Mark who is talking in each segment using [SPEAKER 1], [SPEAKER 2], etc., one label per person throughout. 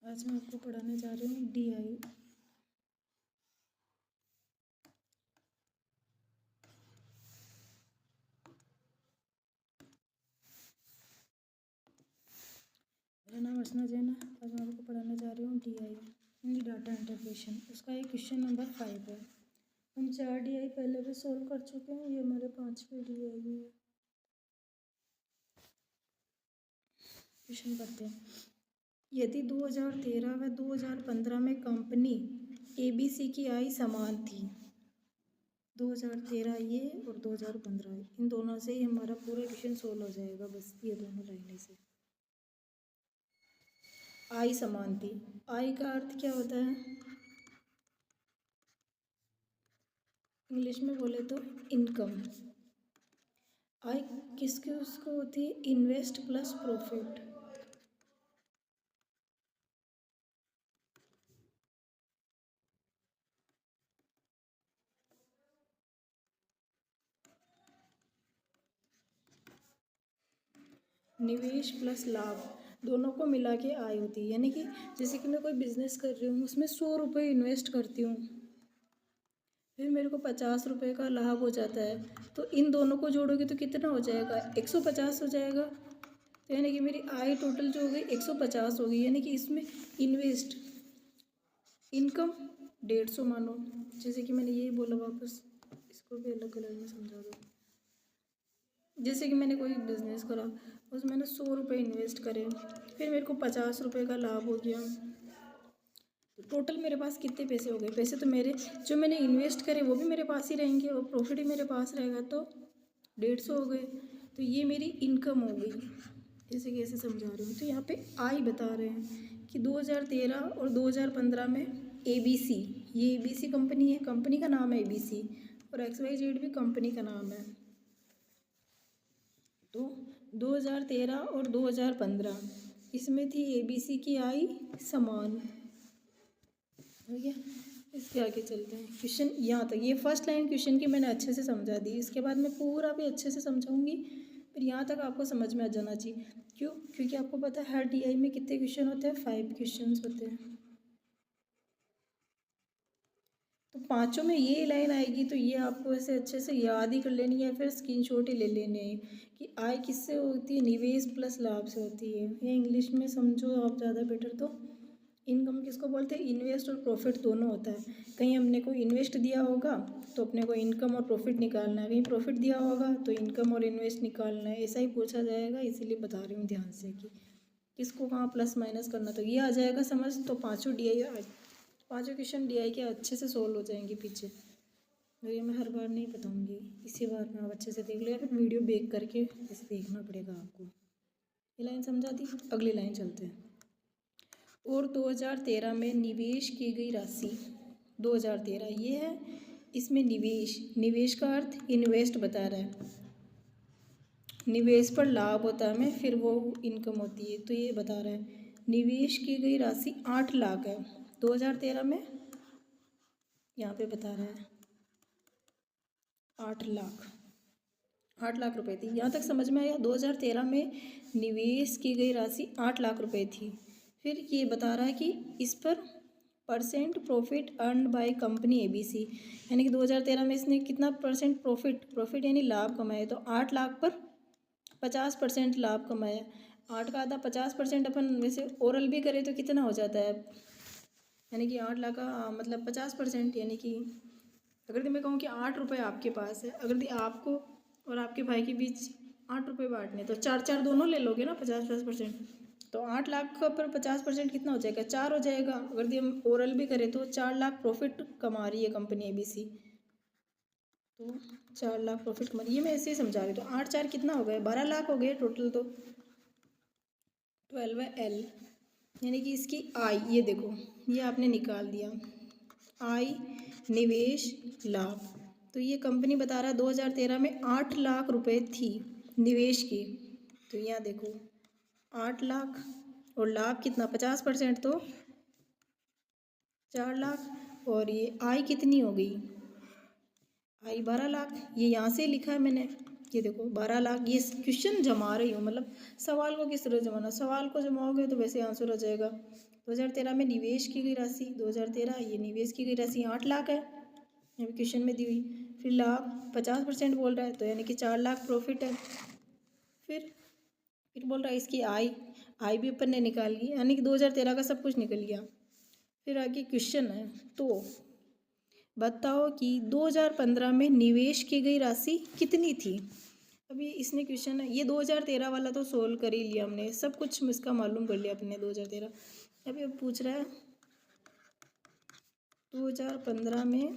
[SPEAKER 1] आज मैं आपको पढ़ाने जा रही हूँ DI। मेरा नाम अर्चना जैन है। आज मैं आपको पढ़ाने जा रही हूँ DI यानी डाटा इंटरप्रेशन। उसका ये क्वेश्चन नंबर 5 है। हम 4 DI पहले भी सोल्व कर चुके हैं, ये हमारे 5वें DI है। क्वेश्चन पढ़ते हैं। यदि 2013 व 2015 में कंपनी ABC की आय समान थी, 2013 ये और 2015 इन दोनों से ही हमारा पूरा क्वेश्चन सोल्व हो जाएगा। बस ये दोनों लाइनें से आय समान थी। आय का अर्थ क्या होता है? इंग्लिश में बोले तो इनकम। आय किसकी उसको होती है? Invest plus profit. निवेश प्लस लाभ दोनों को मिला के आय होती है। यानी कि जैसे कि मैं कोई बिजनेस कर रही हूँ, उसमें 100 रुपये इन्वेस्ट करती हूँ, फिर मेरे को 50 रुपये का लाभ हो जाता है, तो इन दोनों को जोड़ोगे तो कितना हो जाएगा? 150 हो जाएगा। तो यानी कि मेरी आय टोटल जो हो गई 150 हो गई। यानी कि इसमें इन्वेस्ट इनकम 150 मानो। जैसे कि मैंने यही बोला, वापस इसको भी अलग कलर में समझा दो। जैसे कि मैंने कोई बिजनेस करा, उसमें मैंने 100 रुपये इन्वेस्ट करे, फिर मेरे को 50 रुपये का लाभ हो गया, तो टोटल मेरे पास कितने पैसे हो गए? पैसे तो मेरे जो मैंने इन्वेस्ट करे वो भी मेरे पास ही रहेंगे और प्रॉफिट भी मेरे पास रहेगा, तो 150 हो गए। तो ये मेरी इनकम हो गई। जैसे कि ऐसे समझा रही हूँ। तो यहाँ पे आय बता रहे हैं कि 2013 और 2015 में ABC, ये ABC कंपनी है, कंपनी का नाम है ABC, और XYZ भी कंपनी का नाम है। तो 2013 और 2015 इसमें थी ABC की आय समान। हो गया। इसके आगे चलते हैं। क्वेश्चन यहाँ तक, ये फर्स्ट लाइन क्वेश्चन की मैंने अच्छे से समझा दी। इसके बाद मैं पूरा भी अच्छे से समझाऊंगी, फिर यहाँ तक आपको समझ में आ जाना चाहिए। क्यों? क्योंकि आपको पता है हर DI में कितने क्वेश्चन होते हैं? 5 क्वेश्चन होते हैं। तो पाँचों में ये लाइन आएगी, तो ये आपको ऐसे अच्छे से याद ही कर लेनी है, फिर स्क्रीनशॉट ही ले लेने हैं कि आय किससे होती है? निवेश प्लस लाभ से होती है। या इंग्लिश में समझो आप ज़्यादा बेटर, तो इनकम किसको बोलते हैं? इन्वेस्ट और प्रॉफिट दोनों होता है। कहीं हमने को इन्वेस्ट दिया होगा तो अपने को इनकम और प्रॉफिट निकालना है, कहीं प्रॉफिट दिया होगा तो इनकम और इन्वेस्ट निकालना है। ऐसा ही पूछा जाएगा, इसीलिए बता रही हूँ ध्यान से कि किसको कहाँ प्लस माइनस करना। तो ये आ जाएगा समझ। तो पाँचों क्वेश्चन DI के अच्छे से सोल्व हो जाएंगे पीछे। और ये मैं हर बार नहीं बताऊँगी, इसी बार में आप अच्छे से देख लो, या फिर वीडियो बैक करके ऐसे देखना पड़ेगा आपको। ये लाइन समझा दी। अगली लाइन चलते हैं। और 2013 में निवेश की गई राशि, 2013 ये है, इसमें निवेश का अर्थ इन्वेस्ट बता रहा है, निवेश पर लाभ होता है, फिर वो इनकम होती है। तो ये बता रहा है निवेश की गई राशि 8 लाख है 2013 में। यहाँ पे बता रहा है 8 लाख रुपए थी। यहाँ तक समझ में आया? 2013 में निवेश की गई राशि 8 लाख रुपए थी। फिर ये बता रहा है कि इस पर percent profit earned by company ABC, यानी कि 2013 में इसने कितना परसेंट प्रॉफिट यानी लाभ कमाया। तो 8 लाख पर 50% लाभ कमाया। 8 का आधा 50%, अपन वैसे ओरल भी करें तो कितना हो जाता है? यानी कि 8 लाख का मतलब 50%, यानी कि अगर मैं कहूँ कि 8 रुपये आपके पास है, अगर आपको और आपके भाई के बीच 8 रुपये बांटने, तो 4 दोनों ले लोगे ना, 50% तो 8 लाख का पर 50% कितना हो जाएगा? 4 हो जाएगा। अगर हम ओरल भी करें तो 4 लाख प्रॉफिट कमा रही है कंपनी ABC, तो 4 लाख प्रॉफिट कमा रही है। ये मैं ऐसे ही समझा रही हूँ। तो 8 4 कितना हो गए? 12 लाख हो गए टोटल। तो 12 है L, यानी कि इसकी आय, ये देखो ये आपने निकाल दिया, आय निवेश लाभ। तो ये कंपनी बता रहा है 2013 में 8 लाख रुपए थी निवेश की। तो यहाँ देखो 8 लाख और लाभ कितना? 50%, तो 4 लाख। और ये आय कितनी हो गई? आय 12 लाख। ये यहाँ से लिखा है मैंने, ये देखो 12 लाख। ये क्वेश्चन जमा रही हूँ, मतलब सवाल को किस तरह जमाना, सवाल को जमाओगे तो वैसे आंसर आ जाएगा। 2013 में निवेश की गई राशि 2013, ये निवेश की गई राशि 8 लाख है, यहाँ पे क्वेश्चन में दी हुई। फिर लाभ 50% बोल रहा है, तो यानी कि 4 लाख प्रॉफिट है। फिर बोल रहा है इसकी आय भी अपन ने निकाल ली, यानी कि 2013 का सब कुछ निकल गया। फिर आगे क्वेश्चन है, तो बताओ कि 2015 में निवेश की गई राशि कितनी थी। अभी इसने क्वेश्चन है, ये 2013 वाला तो सोल्व कर ही लिया हमने, सब कुछ इसका मालूम कर लिया अपने 2013। अभी अब पूछ रहा है 2015 में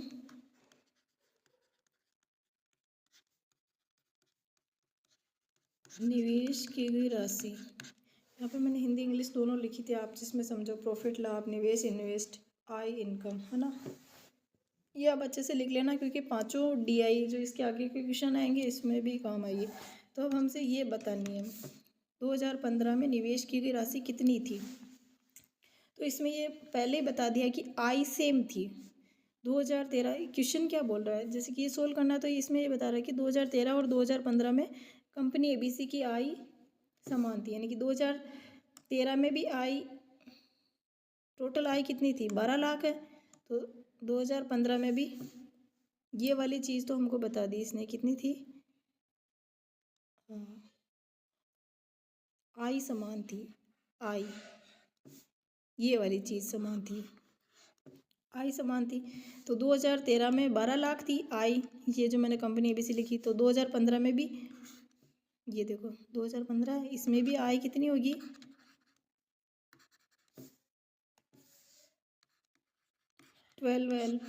[SPEAKER 1] निवेश की गई राशि, यहाँ पे मैंने हिंदी इंग्लिश दोनों लिखी थी, आप जिसमें समझो, प्रॉफिट लाभ, निवेश इन्वेस्ट, आय इनकम, है ना। ये आप अच्छे से लिख लेना, क्योंकि पांचों DI जो इसके आगे के क्वेश्चन आएंगे इसमें भी काम आएगी। तो अब हमसे ये बतानी है 2015 में निवेश की गई राशि कितनी थी। तो इसमें ये पहले ही बता दिया कि आय सेम थी। 2013 क्वेश्चन क्या बोल रहा है, जैसे कि ये सोल्व करना है, तो इसमें ये बता रहा है कि 2013 और 2015 में कंपनी ABC की आय समान थी, यानी कि 2013 में भी आय, टोटल आय कितनी थी, 12 लाख है। तो 2015 में भी ये वाली चीज़ तो हमको बता दी इसने, कितनी थी, आय समान थी, आय, ये वाली चीज़ समान थी, आय समान थी। तो 2013 में 12 लाख थी आय, ये जो मैंने कंपनी ABC लिखी। तो 2015 में भी, ये देखो 2015, इसमें भी आय कितनी होगी, 12।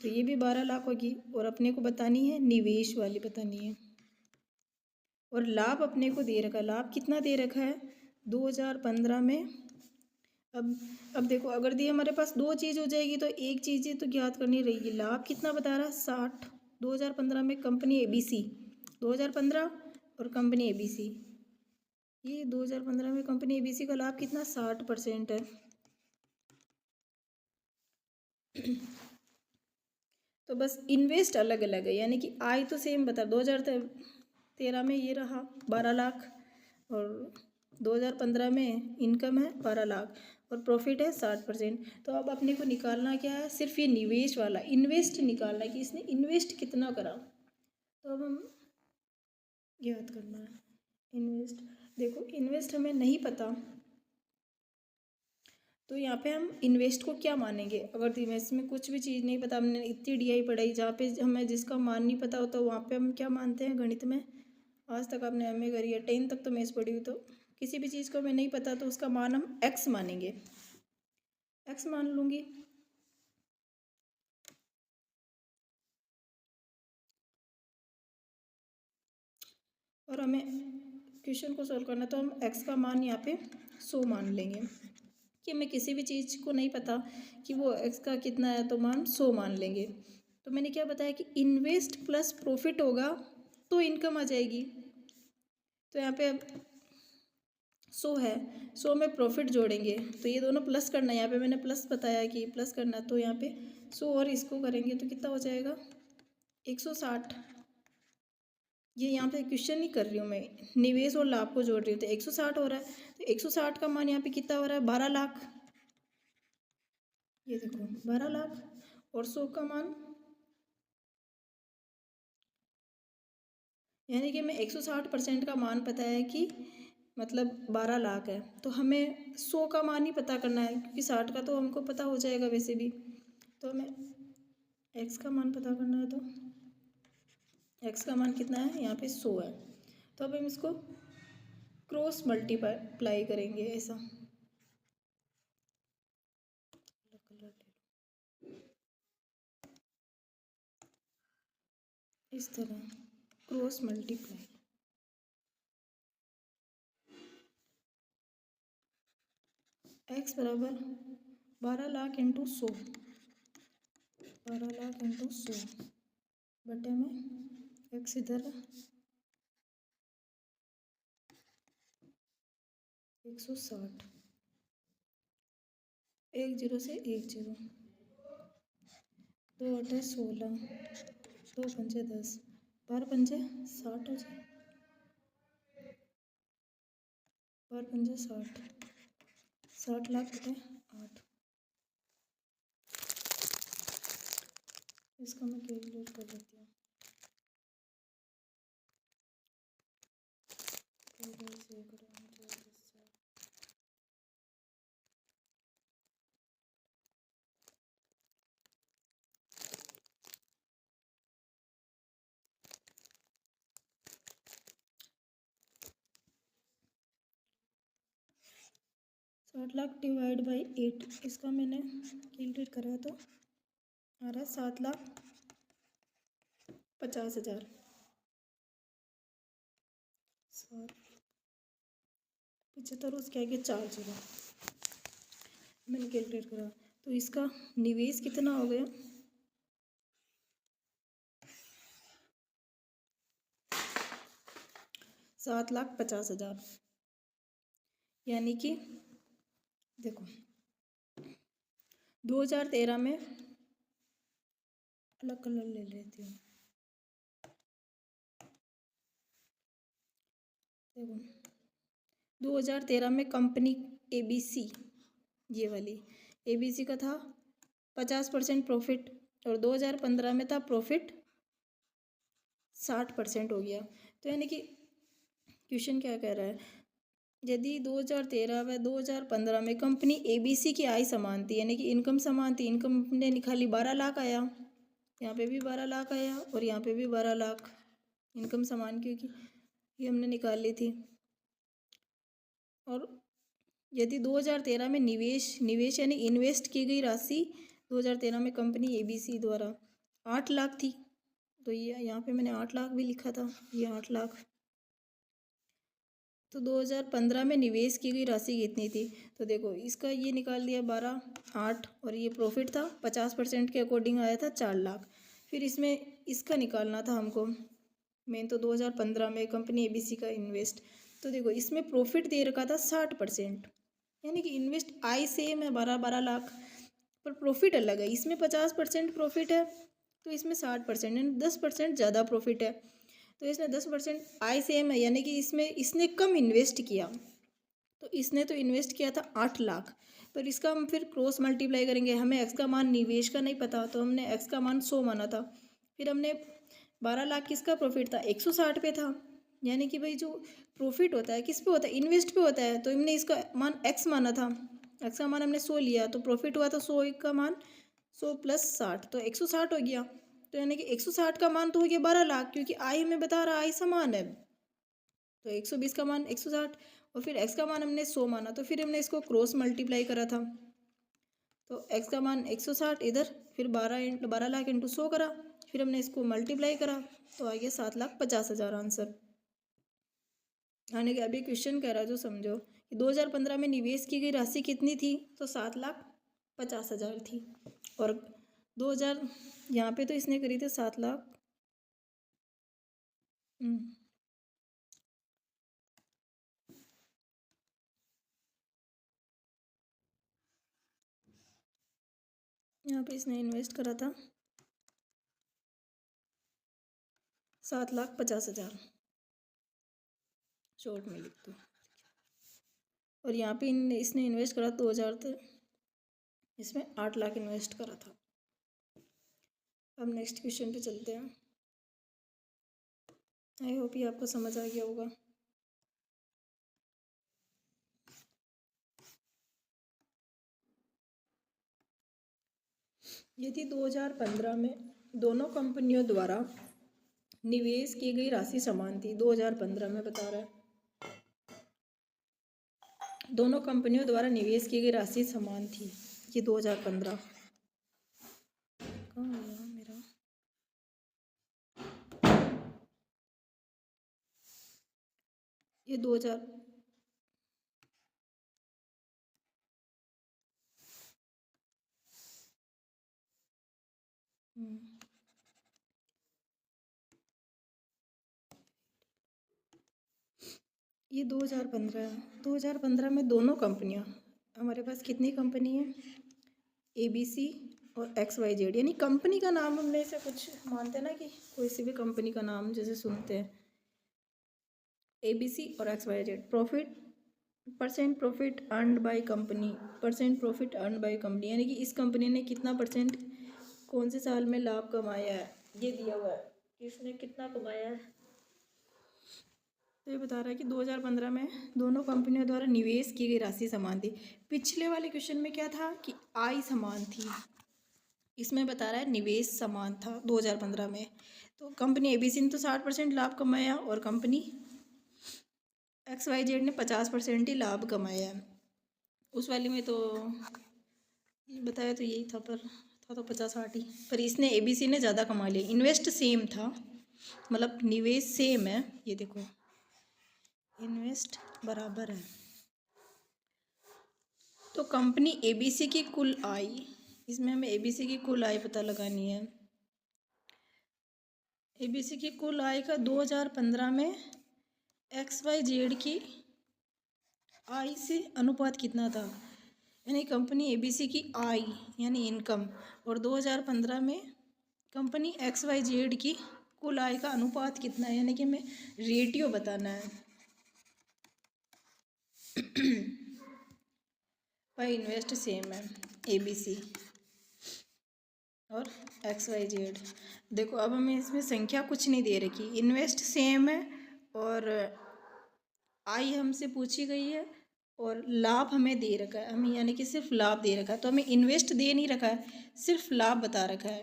[SPEAKER 1] तो ये भी 12 लाख होगी। और अपने को बतानी है, निवेश वाली बतानी है। और लाभ अपने को दे रखा है, लाभ कितना दे रखा है 2015 में। अब देखो, अगर दिए हमारे पास दो चीज़ हो जाएगी तो एक चीज़ तो ज्ञात करनी रहेगी। लाभ कितना बता रहा है, 60, 2015 में कंपनी ABC, 2015 और कंपनी ABC, ये 2015 में कंपनी ABC का लाभ कितना, 60% है। तो बस इन्वेस्ट अलग अलग है, यानी कि आय तो सेम बता, 2013 में ये रहा 12 लाख, और 2015 में इनकम है 12 लाख, और प्रॉफिट है 60%। तो अब अपने को निकालना क्या है, सिर्फ ये निवेश वाला इन्वेस्ट निकालना है कि इसने इन्वेस्ट कितना करा। तो अब हम याद करना है इन्वेस्ट। देखो, इन्वेस्ट हमें नहीं पता, तो यहाँ पे हम इन्वेस्ट को क्या मानेंगे। अगर इन्वेस्ट में कुछ भी चीज़ नहीं पता, हमने इतनी DI पढ़ाई, जहाँ पे हमें जिसका मान नहीं पता होता, वहाँ पे हम क्या मानते हैं गणित में। आज तक आपने MA करी है, 10 तक तो मैथ्स पढ़ी हुई, तो किसी भी चीज़ को हमें नहीं पता तो उसका मान हम X मानेंगे, X मान लूँगी। और हमें क्वेश्चन को सोल्व करना, तो हम X का मान यहाँ पे 100 मान लेंगे, कि हमें किसी भी चीज़ को नहीं पता कि वो X का कितना है, तो मान 100 मान लेंगे। तो मैंने क्या बताया कि इन्वेस्ट प्लस प्रॉफिट होगा तो इनकम आ जाएगी। तो यहाँ पे 100 है, 100 में प्रॉफिट जोड़ेंगे तो ये दोनों प्लस करना है, यहाँ पे मैंने प्लस बताया कि प्लस करना, तो यहाँ पे 100 और इसको करेंगे तो कितना हो जाएगा, 160। ये यहाँ पे क्वेश्चन नहीं कर रही हूँ मैं, निवेश और लाभ को जोड़ रही हूँ, तो 160 हो रहा है। तो 160 का मान यहाँ पे कितना हो रहा है, 12 लाख, ये देखो 12 लाख, और 100 का मान, यानी कि हमें 160% का मान पता है कि मतलब 12 लाख है, तो हमें 100 का मान ही पता करना है, क्योंकि 60 का तो हमको पता हो जाएगा वैसे भी। तो हमें x का मान पता करना है, तो x का मान कितना है, यहाँ पे 100 है। तो अब हम इसको क्रॉस मल्टीप्लाई करेंगे, ऐसा इस तरह क्रॉस मल्टीप्लाई, x बराबर 12 लाख इंटू 100, 12 लाख इंटू 100 बटे में x इधर 160, 1 0 से 1 0, 2 8 16, 2 पंजे 10, 12 पंजे 60 हो जाए, 12 पंजे 60, 60 लाख बटे 8। इसका मैं कैलकुलेट कर लेती हूँ। साठ लाख डिवाइड बाई 8, इसका मैंने कैलकुलेट करा तो आ रहा है 7,50,000। 7,75 उसके आगे 4 0 मैंने कैलकुलेट करा, तो इसका निवेश कितना हो गया? 7,50,000। यानी कि देखो 2013 में, अलग कलर ले लेती हूँ, देखो 2013 में कंपनी ABC, ये वाली ABC का था 50% प्रॉफिट, और 2015 में था प्रॉफिट 60% हो गया। तो यानी कि क्वेश्चन क्या कह रहा है, यदि 2013 व 2015 में कंपनी ABC की आय समान थी, यानी कि इनकम समान थी, इनकम ने निकाली 12 लाख आया, यहाँ पे भी 12 लाख आया और यहाँ पे भी 12 लाख, इनकम समान क्योंकि ये हमने निकाल ली थी। और यदि 2013 में निवेश यानी इन्वेस्ट की गई राशि 2013 में कंपनी ABC द्वारा 8 लाख थी, तो ये यहाँ पे मैंने 8 लाख भी लिखा था, ये 8 लाख। तो 2015 में निवेश की गई राशि कितनी थी, तो देखो इसका ये निकाल दिया 12 8, और ये प्रॉफिट था 50% के अकॉर्डिंग आया था 4 लाख। फिर इसमें इसका निकालना था हमको, मेन तो 2015 में कंपनी ABC का इन्वेस्ट, तो देखो इसमें प्रॉफिट दे रखा था 60%, यानी कि इन्वेस्ट आय सेम है 12 लाख, पर प्रॉफिट अलग है, इसमें 50% प्रॉफिट है तो इसमें 60% यानी 10% ज़्यादा प्रॉफिट है। तो इसमें 10% आय सेम है, यानी कि इसमें इसने कम इन्वेस्ट किया, तो इसने तो इन्वेस्ट किया था 8 लाख, पर इसका हम फिर क्रॉस मल्टीप्लाई करेंगे, हमें एक्स का मान निवेश का नहीं पता, तो हमने एक्स का मान 100 माना था, फिर हमने 12 लाख किसका प्रॉफिट था 160 पे था, यानी कि भाई जो प्रॉफिट होता है किस पे होता है, इन्वेस्ट पे होता है, तो हमने इसका मान एक्स माना था, एक्स का मान हमने 100 लिया, तो प्रॉफिट हुआ था 100 का मान 100 + 60 तो 160 हो गया, तो यानी कि 160 का मान तो हो गया 12 लाख, क्योंकि आई हमें बता रहा आई समान है, तो 120 का मान 160, और फिर एक्स का मान हमने 100 माना, तो फिर हमने इसको क्रॉस मल्टीप्लाई करा था, तो एक्स का मान 160 इधर, फिर 12 लाख इंटू 100 करा, फिर हमने इसको मल्टीप्लाई करा, तो आ गया 7,50,000 आंसर। यानी कि अभी क्वेश्चन कह रहा है जो समझो कि 2015 में निवेश की गई राशि कितनी थी, तो 7,50,000 थी, और 2000 यहाँ पे तो इसने करी थी 7 लाख, यहाँ पे इसने इन्वेस्ट करा था 7,50,000, शॉर्ट में लिख दो, और यहाँ पे इसने इन्वेस्ट करा 2000 थे, इसमें 8 लाख इन्वेस्ट करा था। अब नेक्स्ट क्वेश्चन पे चलते हैं, आई होप ये आपको समझ आ गया होगा। यदि 2015 में दोनों कंपनियों द्वारा निवेश की गई राशि समान थी, 2015 में बता रहा है दोनों कंपनियों द्वारा निवेश की गई राशि समान थी, ये 2015 कहाँ गया मेरा, ये 2000 ये 2015 है। 2015 में दोनों कंपनियां, हमारे पास कितनी कंपनी है ABC और XYZ, यानी कंपनी का नाम हमने ऐसे कुछ मानते हैं ना कि कोई सी भी कंपनी का नाम जैसे सुनते हैं ABC और XYZ, percent profit earned by company, percent profit earn by company, यानी कि इस कंपनी ने कितना परसेंट कौन से साल में लाभ कमाया है, ये दिया हुआ है, किसने कितना कमाया है। तो ये बता रहा है कि 2015 में दोनों कंपनियों द्वारा निवेश की गई राशि समान थी। पिछले वाले क्वेश्चन में क्या था कि आय समान थी, इसमें बता रहा है निवेश समान था 2015 में। तो कंपनी एबीसी ने तो 60% लाभ कमाया और कंपनी XYZ ने 50% ही लाभ कमाया है। उस वाली में तो बताया तो यही था, पर था तो 50-60 ही, पर इसने एबीसी ने ज़्यादा कमा लिया। इन्वेस्ट सेम था, मतलब निवेश सेम है, ये देखो इन्वेस्ट बराबर है। तो कंपनी एबीसी की कुल आय, इसमें हमें एबीसी की कुल आय पता लगानी है। एबीसी की कुल आय का 2015 में XYZ की आय से अनुपात कितना था, यानी कंपनी एबीसी की आय यानी इनकम और 2015 में कंपनी XYZ की कुल आय का अनुपात कितना है, यानी कि हमें रेटियो बताना है। भाई इन्वेस्ट सेम है एबीसी और XYZ। देखो अब हमें इसमें संख्या कुछ नहीं दे रखी, इन्वेस्ट सेम है और आय हमसे पूछी गई है और लाभ हमें दे रखा है, हमें यानी कि सिर्फ लाभ दे रखा है। तो हमें इन्वेस्ट दे नहीं रखा है, सिर्फ लाभ बता रखा है,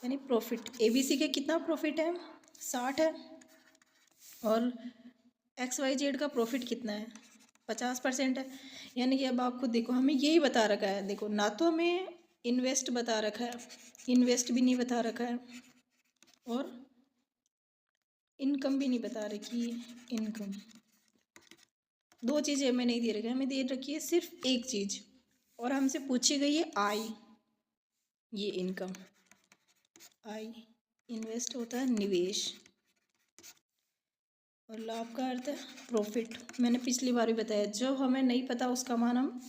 [SPEAKER 1] यानी प्रॉफिट। एबीसी के कितना प्रॉफिट है, 60 है, और XYZ का प्रॉफिट कितना है, 50% है। यानी कि अब आप खुद देखो, हमें यही बता रखा है, देखो ना तो हमें इन्वेस्ट बता रखा है, इन्वेस्ट भी नहीं बता रखा है, और इनकम भी नहीं बता रखी है, इनकम। दो चीज़ें हमें नहीं दे रखी है, हमें दे रखी है सिर्फ एक चीज़, और हमसे पूछी गई है आय, ये इनकम। आय इन्वेस्ट होता है निवेश, और लाभ का अर्थ है प्रॉफिट। मैंने पिछली बार भी बताया, जब हमें नहीं पता उसका मान हम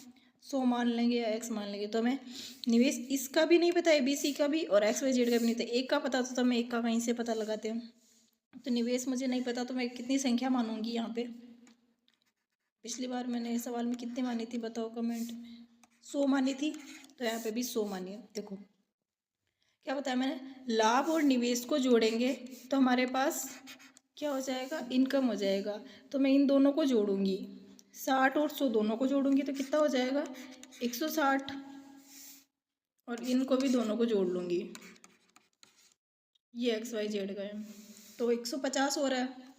[SPEAKER 1] 100 मान लेंगे या X मान लेंगे। तो हमें निवेश इसका भी नहीं पता, ABC का भी, और XYZ का भी नहीं पता। एक का पता तो हम एक का कहीं से पता लगाते हैं। तो निवेश मुझे नहीं पता, तो मैं कितनी संख्या मानूंगी यहाँ पे। पिछली बार मैंने इस सवाल में कितनी मानी थी बताओ कमेंट में, 100 मानी थी, तो यहाँ पे भी 100 मानी है। देखो क्या बताया मैंने, लाभ और निवेश को जोड़ेंगे तो हमारे पास क्या हो जाएगा, इनकम हो जाएगा। तो मैं इन दोनों को जोड़ूंगी, 60 और 100 दोनों को जोड़ूंगी तो कितना हो जाएगा, 160, और इनको भी दोनों को जोड़ लूँगी, ये XYZ का है तो 150 हो रहा है।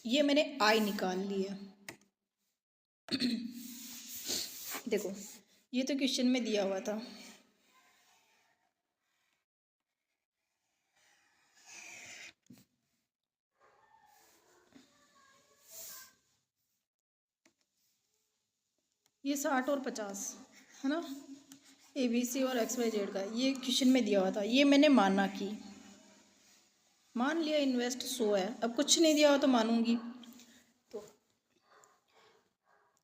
[SPEAKER 1] ये मैंने आय निकाल ली है। देखो ये तो क्वेश्चन में दिया हुआ था, ये 60 और 50 है ना, ABC और XYZ का, ये क्वेश्चन में दिया हुआ था। ये मैंने माना कि मान लिया इन्वेस्ट 100 है, अब कुछ नहीं दिया हुआ तो मानूंगी। तो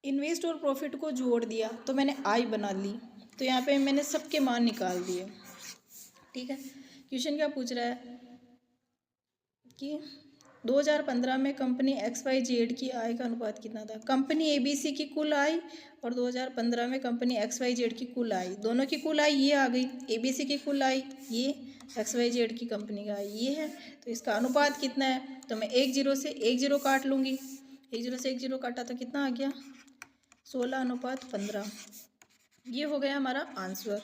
[SPEAKER 1] इन्वेस्ट और प्रॉफिट को जोड़ दिया तो मैंने आय बना ली, तो यहाँ पे मैंने सबके मान निकाल दिए। ठीक है, क्वेश्चन क्या पूछ रहा है कि 2015 में कंपनी XYZ की आय का अनुपात कितना था। कंपनी ABC की कुल आय और 2015 में कंपनी XYZ की कुल आय, दोनों की कुल आय ये आ गई, ABC की कुल आय ये, XYZ की कंपनी का आय ये है। तो इसका अनुपात कितना है, तो मैं 10 से 10 काट लूँगी, 10 से 10 काटा तो कितना आ गया, 16:15। ये हो गया हमारा आंसर।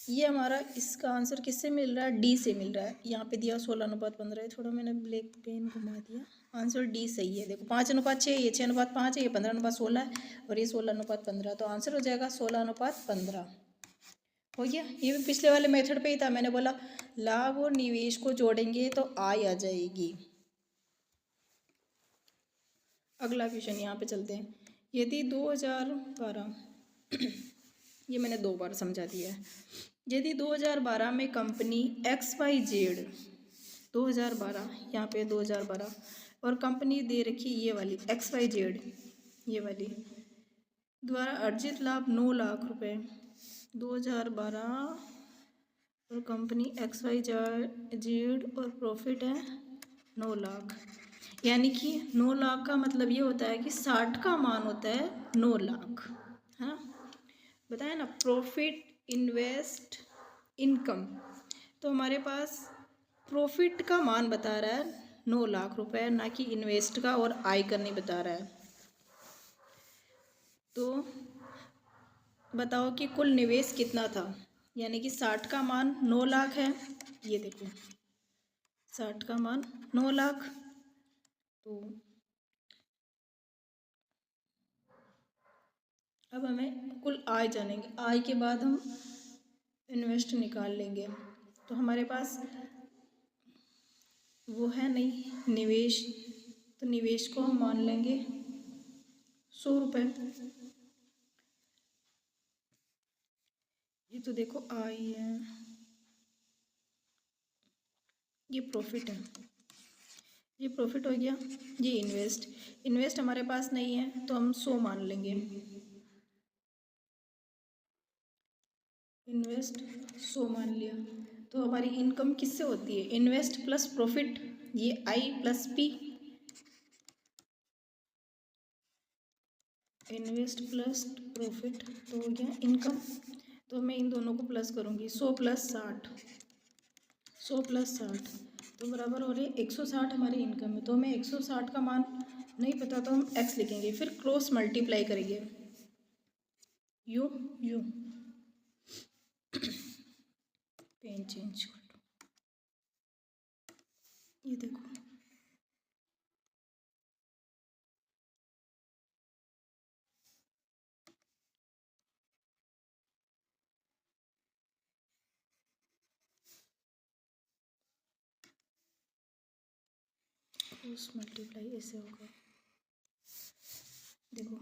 [SPEAKER 1] ये हमारा इसका आंसर किससे मिल रहा है, डी से मिल रहा है। यहाँ पे दिया 16:15 है, थोड़ा मैंने ब्लैक पेन घुमा दिया, आंसर डी सही है। देखो 5:6, ये 6:5 है, ये 15:16 है, और ये 16:15, तो आंसर हो जाएगा 16:15। हो गया। ये भी पिछले वाले मेथड पे ही था, मैंने बोला लाभ और निवेश को जोड़ेंगे तो आय आ जाएगी। अगला क्वेश्चन यहाँ पे चलते हैं। यदि 2012 ये मैंने 2 बार समझा दिया है। यदि 2012 में कंपनी XYZ 2012, यहाँ पे 2012, और कंपनी दे रखी ये वाली XYZ ये वाली द्वारा अर्जित लाभ 9 लाख रुपए 2012, और कंपनी XYZ और प्रॉफिट है 9 लाख, यानी कि 9 लाख का मतलब ये होता है कि 60 का मान होता है 9 लाख, है ना। बताया ना, प्रॉफिट इन्वेस्ट इनकम, तो हमारे पास प्रॉफिट का मान बता रहा है 9 लाख रुपए, ना कि इन्वेस्ट का और आय का नहीं बता रहा है। तो बताओ कि कुल निवेश कितना था, यानी कि 60 का मान 9 लाख है। ये देखो 60 का मान 9 लाख। तो अब हमें कुल आय जानेंगे, आय के बाद हम इन्वेस्ट निकाल लेंगे। तो हमारे पास वो है नहीं निवेश, तो निवेश को हम मान लेंगे 100 रुपये। ये तो देखो आय है, ये प्रॉफिट है, ये प्रॉफिट हो गया। ये इन्वेस्ट, इन्वेस्ट हमारे पास नहीं है तो हम 100 मान लेंगे। इन्वेस्ट 100 मान लिया। तो हमारी इनकम किससे होती है, इन्वेस्ट प्लस प्रॉफिट, ये I plus P. Invest plus profit तो हो गया इनकम। तो मैं इन दोनों को प्लस करूँगी, 100 प्लस 60, 100 प्लस 60 तो बराबर हो रही है 160 हमारी इनकम है। तो हमें 160 का मान नहीं पता तो हम एक्स लिखेंगे, फिर क्रॉस मल्टीप्लाई करेंगे, यू यू पेन चेंज कर लो। ये देखो क्रॉस मल्टीप्लाई ऐसे होगा, देखो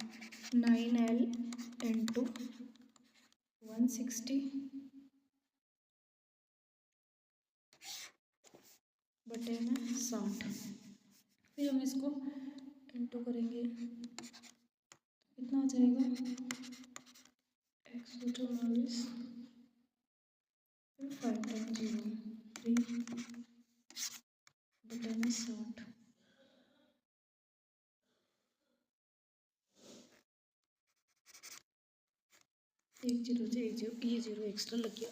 [SPEAKER 1] 9L इंटू 160 बटे में 60। फिर हम इसको इंटू करेंगे, कितना आ जाएगा 144 फिर 5.03 बटे में 60। एक जीरो से एक जीरो, ये जीरो एक्स्ट्रा लग गया।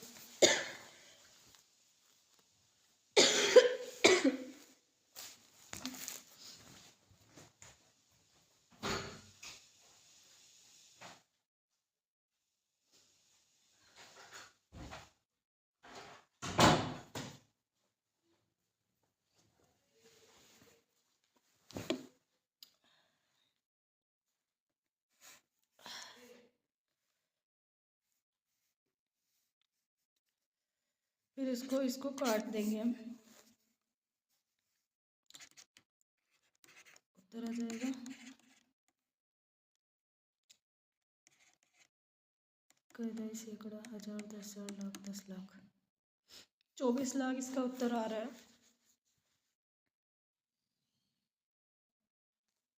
[SPEAKER 1] फिर इसको काट देंगे हम, उत्तर आ जाएगा कई सैकड़ा हजार 10,000 लाख 10 लाख, 24 लाख इसका उत्तर आ रहा है।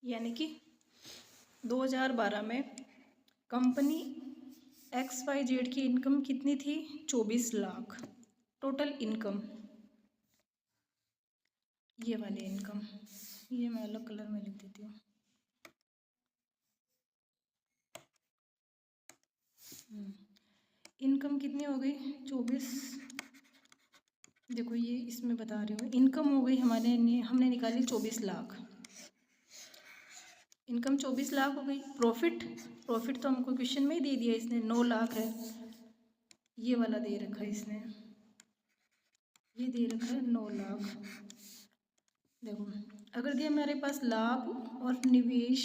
[SPEAKER 1] यानी कि 2012 में कंपनी XYZ की इनकम कितनी थी, 24 लाख टोटल इनकम। ये वाली इनकम, ये मैं अलग कलर में लिख देती हूँ। इनकम कितनी हो गई 24, देखो ये इसमें बता रही हूँ, इनकम हो गई हमने निकाली 24 लाख, इनकम 24 लाख हो गई। प्रॉफिट, प्रॉफिट तो हमको क्वेश्चन में ही दे दिया इसने, 9 लाख है, ये वाला दे रखा है इसने, ये दे रखा है 9 लाख। देखो अगर ये हमारे पास लाभ और निवेश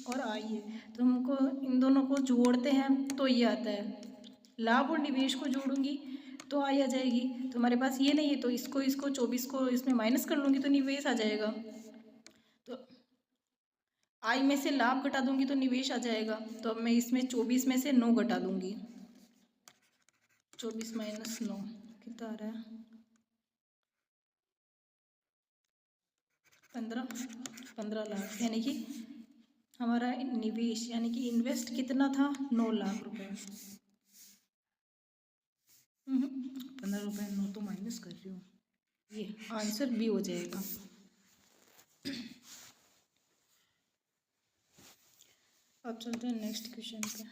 [SPEAKER 1] और आय है तो हमको इन दोनों को जोड़ते हैं तो ये आता है, लाभ और निवेश को जोड़ूंगी तो आय आ जाएगी। तो हमारे पास ये नहीं है तो इसको 24 को इसमें माइनस कर लूँगी तो निवेश आ जाएगा। तो आय में से लाभ घटा दूंगी तो निवेश आ जाएगा। तो अब मैं इसमें 24 में से 9 घटा दूंगी, 24 माइनस 9 कितना आ रहा है 15 लाख। यानी कि हमारा निवेश यानी कि इन्वेस्ट कितना था 9 लाख रुपए। 15 रुपये 9 तो माइनस कर रही हूँ, ये आंसर बी हो जाएगा। अब चलते हैं नेक्स्ट क्वेश्चन पे।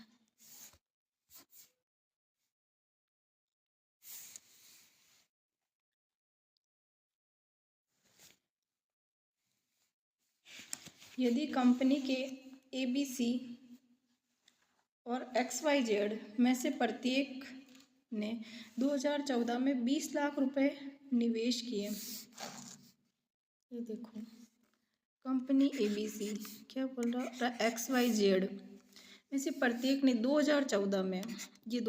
[SPEAKER 1] यदि कंपनी के ABC और XYZ में से प्रत्येक ने 2014 में 20 लाख रुपए निवेश किए। ये देखो, कंपनी ABC क्या बोल रहा है, XYZ में से प्रत्येक ने 2014 में, ये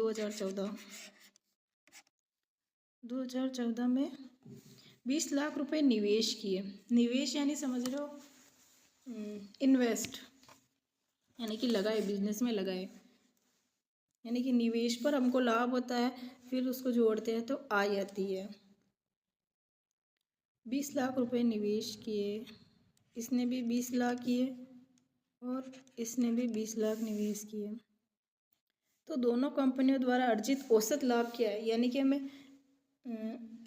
[SPEAKER 1] 2014 में 20 लाख रुपए निवेश किए। निवेश यानी समझ रहे हो, इन्वेस्ट यानी कि लगाए, बिजनेस में लगाए, यानी कि निवेश पर हमको लाभ होता है, फिर उसको जोड़ते हैं तो आय आती है। 20 लाख रुपए निवेश किए, इसने भी 20 लाख किए और इसने भी 20 लाख निवेश किए। तो दोनों कंपनियों द्वारा अर्जित औसत लाभ क्या है, यानी कि हमें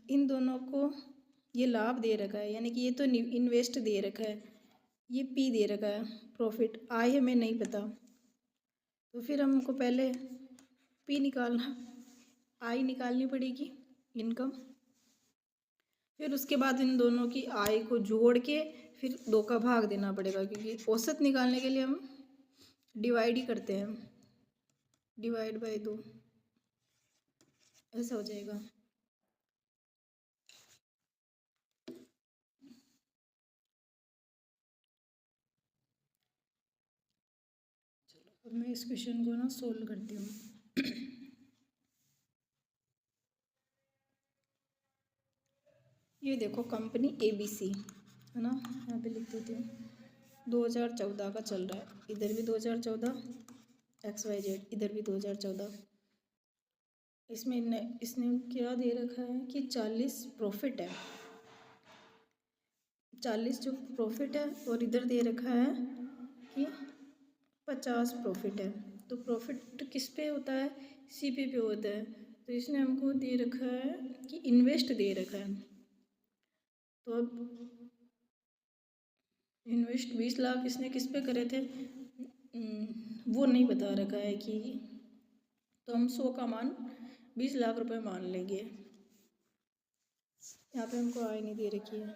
[SPEAKER 1] इन दोनों को ये लाभ दे रखा है, यानी कि ये तो इन्वेस्ट दे रखा है, ये पी दे रखा है प्रॉफिट, आय हमें नहीं पता, तो फिर हमको पहले पी निकालना, आय निकालनी पड़ेगी, इनकम, फिर उसके बाद इन दोनों की आय को जोड़ के फिर 2 का भाग देना पड़ेगा, क्योंकि औसत निकालने के लिए हम डिवाइड ही करते हैं, डिवाइड बाय 2, ऐसा हो जाएगा। अब मैं इस क्वेश्चन को ना सोल्व करती हूँ। ये देखो, कंपनी ABC है ना, यहाँ पे लिख देती हूँ, 2014 का चल रहा है, इधर भी 2014, XYZ इधर भी 2014। इसमें इसने क्या दे रखा है कि 40 प्रॉफिट है, 40 जो प्रॉफिट है, और इधर दे रखा है कि 50 प्रॉफिट है। तो प्रॉफिट किस पे होता है, CP पे होता है। तो इसने हमको दे रखा है कि इन्वेस्ट दे रखा है, तो अब इन्वेस्ट 20 लाख इसने किस पे करे थे, वो नहीं बता रखा है कि, तो हम 100 का मान 20 लाख रुपए मान लेंगे। यहाँ पे हमको आय नहीं दे रखी है,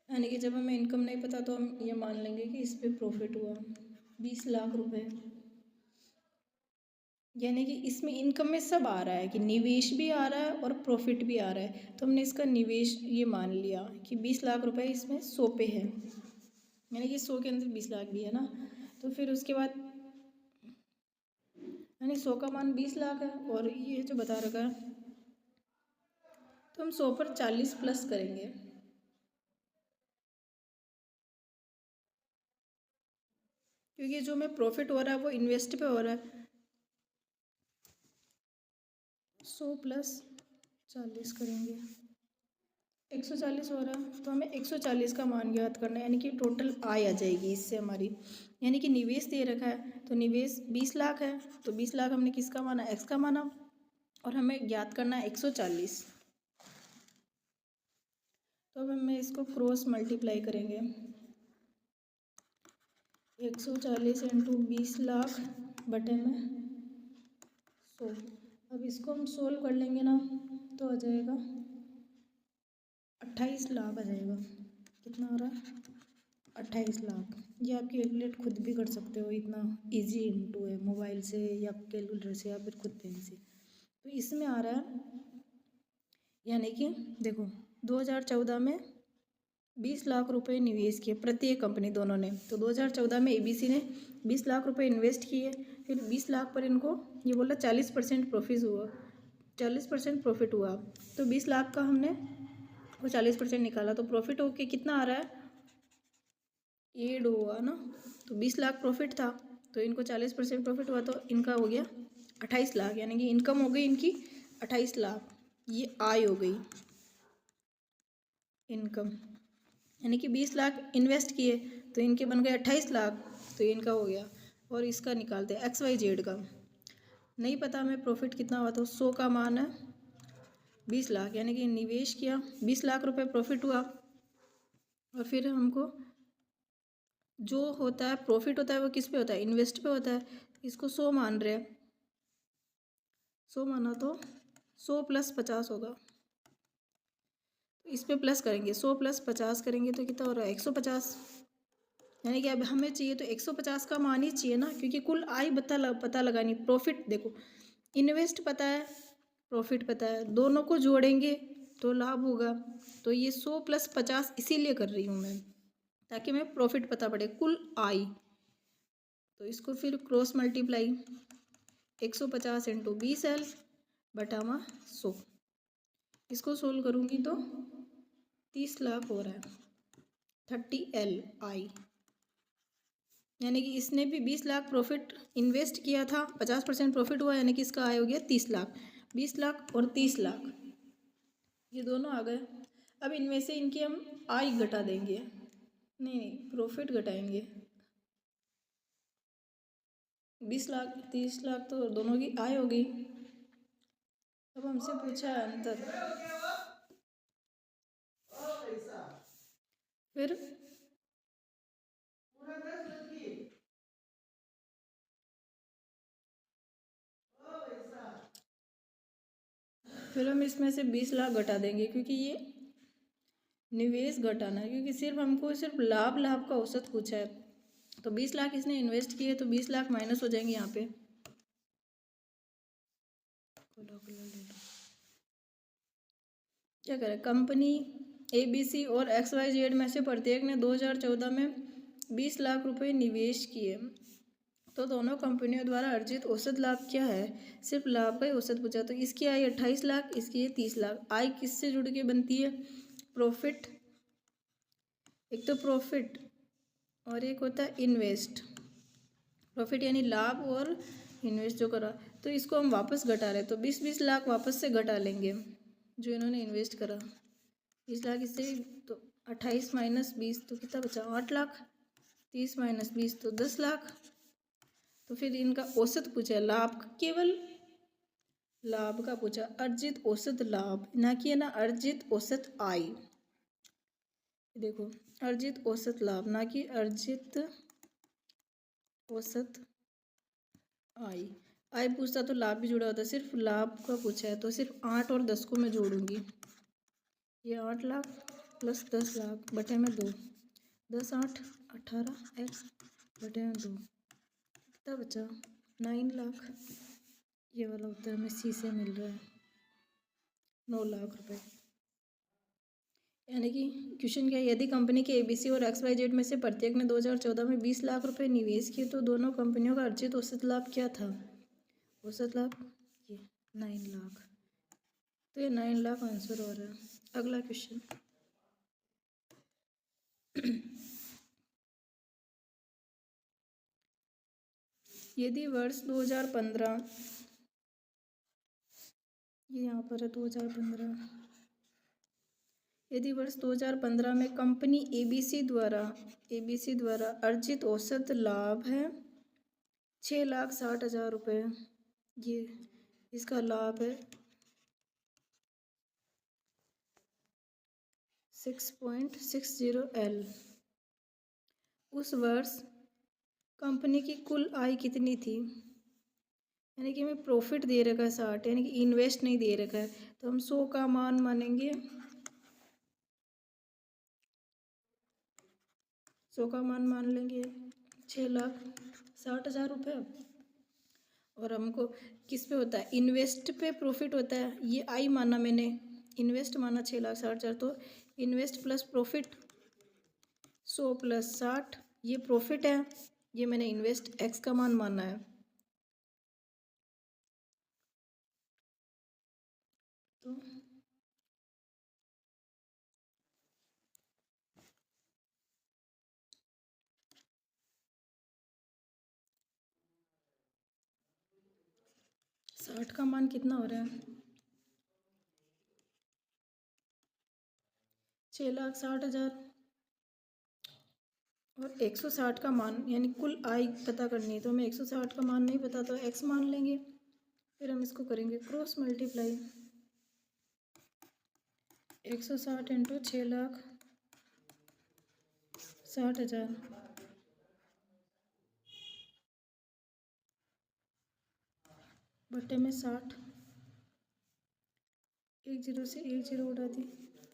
[SPEAKER 1] यानी कि जब हमें इनकम नहीं पता तो हम ये मान लेंगे कि इस पे प्रॉफिट हुआ 20 लाख रुपए, यानी कि इसमें इनकम में सब आ रहा है, कि निवेश भी आ रहा है और प्रॉफिट भी आ रहा है। तो हमने इसका निवेश ये मान लिया कि 20 लाख रुपए इसमें 100 पे है, यानी कि 100 के अंदर 20 लाख भी है ना। तो फिर उसके बाद यानी 100 का मान 20 लाख है, और ये जो बता रखा है, तो हम 100 पर 40 प्लस करेंगे, क्योंकि जो हमें प्रॉफिट हो रहा है वो इन्वेस्ट पे हो रहा है। 100 प्लस 40 करेंगे, 140 हो रहा है, तो हमें 140 का मान ज्ञात करना है, यानी कि टोटल आय आ जाएगी इससे हमारी। यानी कि निवेश दे रखा है, तो निवेश 20 लाख है, तो 20 लाख हमने किसका माना, एक्स का माना, और हमें ज्ञात करना है 140। तो अब हमें इसको क्रॉस मल्टीप्लाई करेंगे, 140 इंटू 20 लाख बटे में 100। अब इसको हम सोल्व कर लेंगे ना, तो आ जाएगा 28 लाख आ जाएगा। कितना आ रहा है, 28 लाख। ये आप कैलकुलेट खुद भी कर सकते हो, इतना इजी इंटू है, मोबाइल से या कैलकुलेटर से या फिर खुद पेन से। तो इसमें आ रहा है, यानी कि देखो 2014 में 20 लाख रुपए निवेश किए प्रत्येक कंपनी दोनों ने। तो 2014 में ABC ने 20 लाख रुपए इन्वेस्ट किए, फिर 20 लाख पर इनको ये बोला 40% प्रॉफिट हुआ, 40% प्रॉफिट हुआ। तो 20 लाख का हमने वो 40% निकाला, तो प्रॉफिट होके कितना आ रहा है, 8 हुआ ना। तो 20 लाख प्रॉफिट था, तो इनको 40% प्रॉफिट हुआ, तो इनका हो गया 28 लाख, यानी कि इनकम हो गई इनकी 28 लाख। ये आय हो गई इनकम, यानी कि 20 लाख इन्वेस्ट किए तो इनके बन गए 28 लाख, तो इनका हो गया। और इसका निकालते हैं XYZ का, नहीं पता हमें प्रॉफिट कितना हुआ, तो 100 का मान है 20 लाख, यानी कि निवेश किया 20 लाख रुपए, प्रॉफिट हुआ, और फिर हमको जो होता है प्रॉफिट होता है वो किस पे होता है, इन्वेस्ट पे होता है। इसको 100 मान रहे हैं, 100 माना तो 100+50 होगा, तो इस पे प्लस करेंगे, 100+50 करेंगे तो कितना हो रहा है 150। यानी कि अब हमें चाहिए तो 150 का मान ही चाहिए ना, क्योंकि कुल आय पता लगानी। प्रॉफिट देखो, इन्वेस्ट पता है, प्रॉफिट पता है, दोनों को जोड़ेंगे तो लाभ होगा। तो ये 100+50 इसीलिए कर रही हूँ मैं, ताकि मैं प्रॉफिट पता पड़े, कुल आय। तो इसको फिर क्रॉस मल्टीप्लाई, 150 इंटू 20L बटावा 100, इसको सोल्व करूँगी तो 30 लाख हो रहा है, 30Li। यानी कि इसने भी 20 लाख प्रॉफिट इन्वेस्ट किया था, 50% प्रॉफिट हुआ, यानी कि इसका आय हो गया 30 लाख। 20 लाख और 30 लाख ये दोनों आ गए। अब इनमें से इनकी हम आय घटा देंगे, नहीं प्रॉफिट घटाएंगे। 20 लाख 30 लाख तो दोनों की आय हो गई। अब हमसे पूछा है अंतर, फिर हम इसमें से 20 लाख घटा देंगे, क्योंकि ये निवेश घटाना है, क्योंकि सिर्फ हमको सिर्फ लाभ का औसत पूछा है। तो 20 लाख इसने इन्वेस्ट किए, तो 20 लाख माइनस हो जाएंगे यहाँ पे। क्या करें, कंपनी ABC और XYZ में से प्रत्येक ने 2014 में 20 लाख रुपए निवेश किए, तो दोनों कंपनियों द्वारा अर्जित औसत लाभ क्या है, सिर्फ लाभ का ही औसत पूछा। तो इसकी आय 28 लाख, इसकी है 30 लाख। आय किससे जुड़ के बनती है, प्रॉफिट, एक तो प्रॉफिट और एक होता है इन्वेस्ट। प्रॉफिट यानी लाभ और इन्वेस्ट जो करा, तो इसको हम वापस घटा रहे, तो 20 लाख वापस से घटा लेंगे जो इन्होंने इन्वेस्ट करा। 20 लाख इससे, तो 28 माइनस 20 तो कितना बचा 8 लाख, 30 माइनस 20 तो 10 लाख। तो फिर इनका औसत पूछा, लाभ केवल लाभ का पूछा, अर्जित औसत लाभ, ना कि ना अर्जित औसत आय। देखो अर्जित औसत लाभ, ना कि अर्जित औसत आय। आय पूछता तो लाभ भी जुड़ा होता, सिर्फ लाभ का पूछा है, तो सिर्फ 8 और 10 को मैं जोड़ूंगी। ये 8 लाख प्लस 10 लाख बटे में 2, 10 8 18 x बटे में 2, कितना बचा 9 लाख। ये वाला उत्तर हमें C से मिल रहा है, 9 लाख रुपए। यानी कि क्वेश्चन क्या है, यदि कंपनी के ABC और XYZ में से प्रत्येक ने 2014 में 20 लाख रुपए निवेश किए, तो दोनों कंपनियों का अर्जित औसत लाभ क्या था। औसत लाभ ये 9 लाख, तो ये 9 लाख आंसर हो रहा है। अगला क्वेश्चन, यदि वर्ष 2015, ये यहाँ पर है 2015, यदि वर्ष 2015 में कंपनी ABC द्वारा अर्जित औसत लाभ है 6,60,000 रुपये, ये इसका लाभ है 6.60L। उस वर्ष कंपनी की कुल आय कितनी थी, यानी कि हमें प्रॉफिट दे रखा है 60, यानी कि इन्वेस्ट नहीं दे रखा है, तो हम 100 का मान मानेंगे, 100 का मान मान लेंगे 6,60,000 रुपये। और हमको किस पे होता है, इन्वेस्ट पे प्रॉफिट होता है, ये आई माना मैंने, इन्वेस्ट माना 6,60,000, तो इन्वेस्ट प्लस प्रॉफिट 100 प्लस 60, ये प्रॉफिट है, ये मैंने इन्वेस्ट x का मान माना है। तो 60 का मान कितना हो रहा है, 6,60,000 और 160 का मान, यानी कुल आय पता करनी है, तो हमें 160 का मान नहीं पता, तो x मान लेंगे। फिर हम इसको करेंगे क्रॉस मल्टीप्लाई, 160 इंटू 6,60,000 बटे में 60, एक जीरो से एक जीरो उड़ा दी,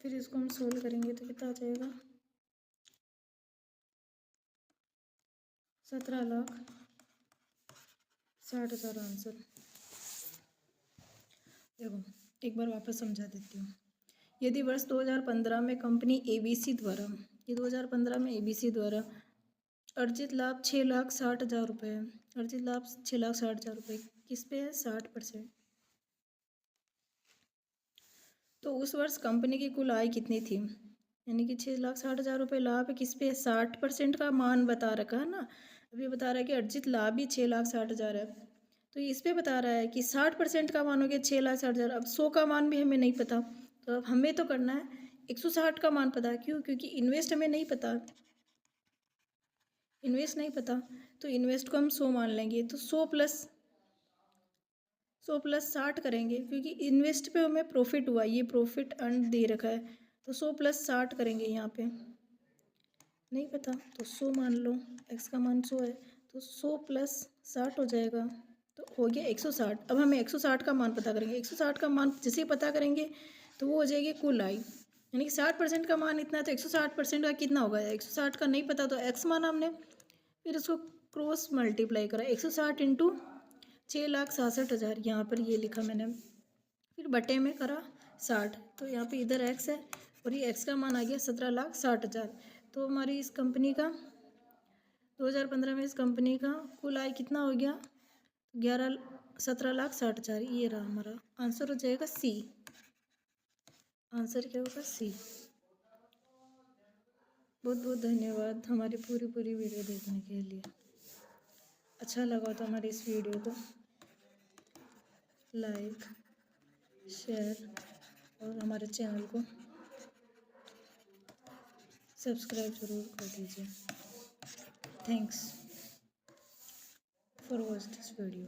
[SPEAKER 1] फिर इसको हम सोल्व करेंगे तो कितना आ जाएगा 17,60,000 आंसर। देखो एक बार वापस समझा देती हूँ। यदि वर्ष 2015 में कंपनी ABC द्वारा, ये 2015 में ABC द्वारा अर्जित लाभ 6,60,000 रुपये है, अर्जित लाभ 6,60,000 रुपये किस पे है 60%। तो उस वर्ष कंपनी की कुल आय कितनी थी, यानी कि 6,60,000 रुपये लाभ किस पे 60% का मान बता रखा है ना। अभी बता रहा है कि अर्जित लाभ भी 6,60,000 है, तो इस पे बता रहा है कि 60% का मान हो गया 6,60,000। अब 100 का मान भी हमें नहीं पता, तो अब हमें तो करना है 160 का मान पता। क्यों? क्योंकि इन्वेस्ट हमें नहीं पता, इन्वेस्ट नहीं पता, तो इन्वेस्ट को हम 100 मान लेंगे। तो 100 प्लस 60 करेंगे, क्योंकि इन्वेस्ट पे हमें प्रॉफिट हुआ, ये प्रॉफिट अर्न दे रखा है, तो 100 प्लस 60 करेंगे। यहाँ पे नहीं पता तो 100 मान लो, x का मान 100 है, तो 100 प्लस 60 हो जाएगा, तो हो गया 160। अब हमें 160 का मान पता करेंगे, 160 का मान जैसे पता करेंगे तो वो हो जाएगी कुल आय, यानी कि 60% का मान इतना है, तो 160% का कितना होगा, 160 का नहीं पता तो x माना हमने, फिर उसको क्रॉस मल्टीप्लाई करा 160 इंटू 6,67,000, यहाँ पर ये लिखा मैंने, फिर बटे में करा 60, तो यहाँ पे इधर x है और ये x का मान आ गया 17,60,000। तो हमारी इस कंपनी का 2015 में इस कंपनी का कुल आय कितना हो गया 17,60,000, ये रहा हमारा आंसर, हो जाएगा सी। आंसर क्या होगा सी। बहुत बहुत धन्यवाद हमारी पूरी वीडियो देखने के लिए। अच्छा लगा तो हमारी इस वीडियो को लाइक शेयर और हमारे चैनल को सब्सक्राइब जरूर कर दीजिए। Thanks for watch this video.